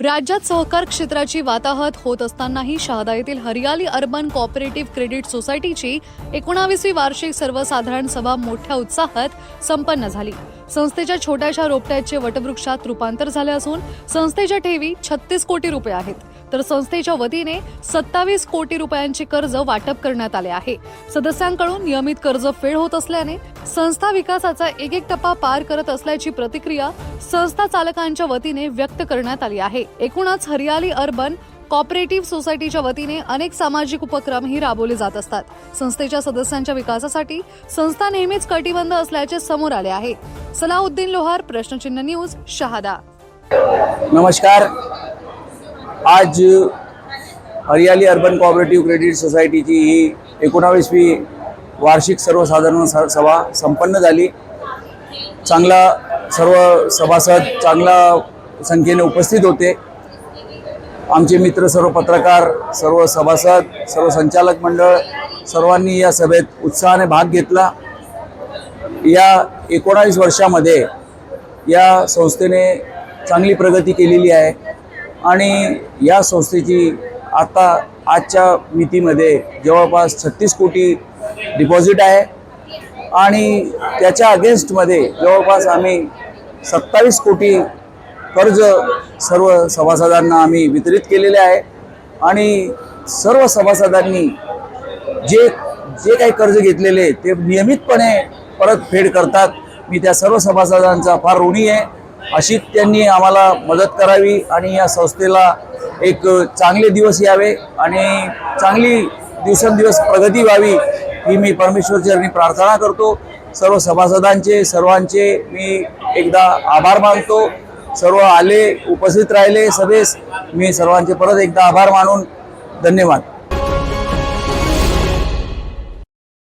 राज्यात सहकार क्षेत्राची वाताहत होत असतानाही शहादा येथील हरियाली अर्बन कोऑपरेटिव्ह क्रेडिट सोसायटीची 19वी वार्षिक सर्वसाधारण सभा मोठ्या उत्साहात संपन्न झाली। संस्थेच्या छोट्याशा रोपट्याचे वटवृक्षात रूपांतर झाले असून संस्थेच्या ठेवी 36 कोटी रुपये आहेत, तर संस्थेच्या वतीने 27 कोटी रुपयांचे कर्ज वाटप करण्यात आले आहे। सदस्यांकडून नियमित कर्ज फेड होत असल्याने संस्था विकासाचा एक टप्पा पार करत असल्याची प्रतिक्रिया संस्था चालकांच्या वतीने व्यक्त करण्यात आली आहे। एकूणच हरियाली अर्बन कोऑपरेटिव्ह सोसायटीच्या वतीने अनेक सामाजिक उपक्रमही राबवले जात असतात। संस्थेच्या सदस्यांच्या विकासासाठी संस्था नेहमीच कटिबद्ध असल्याचे समोर आले आहे। सलाउद्दीन लोहार, प्रश्नचिन्ह न्यूज, शहादा। नमस्कार। आज हरियाली अर्बन कोऑपरेटिव्ह क्रेडिट सोसायटीची ही 19वी वार्षिक सर्वसाधारण सभा संपन्न झाली। चांगला सर्व सभासद चांगला संख्येने उपस्थित होते। आमचे मित्र, सर्व पत्रकार, सर्व सभासद, सर्व संचालक मंडळ सर्वांनी या सभेत उत्साहाने भाग घेतला। या 19 वर्षामध्ये या संस्थेने चांगली प्रगती केलेली आहे आणि या संस्थेची आता आजच्या मितीमध्ये जवळपास 36 कोटी डिपॉझिट आहे आणि त्याच्या अगेन्स्टमध्ये जवळपास आम्ही 27 कोटी कर्ज सर्व सभासदांना आम्ही वितरित केलेले आहे आणि सर्व सभासदांनी जे काही कर्ज घेतलेले ते नियमितपणे परतफेड करतात। मी त्या सर्व सभासदांचा फार ऋणी आहे। अशी त्यांनी आम्हाला मदत करावी आणि या संस्थेला एक चांगले दिवस यावे आणि चांगली दिवसेंदिवस प्रगती व्हावी ही मी परमेश्वरचरणी प्रार्थना करतो। सर्व सभासदांचे, सर्वांचे मी एकदा आभार मानतो। सर्व आले, उपस्थित राहिले सभेस, मी सर्वांचे परत एकदा आभार मानून धन्यवाद।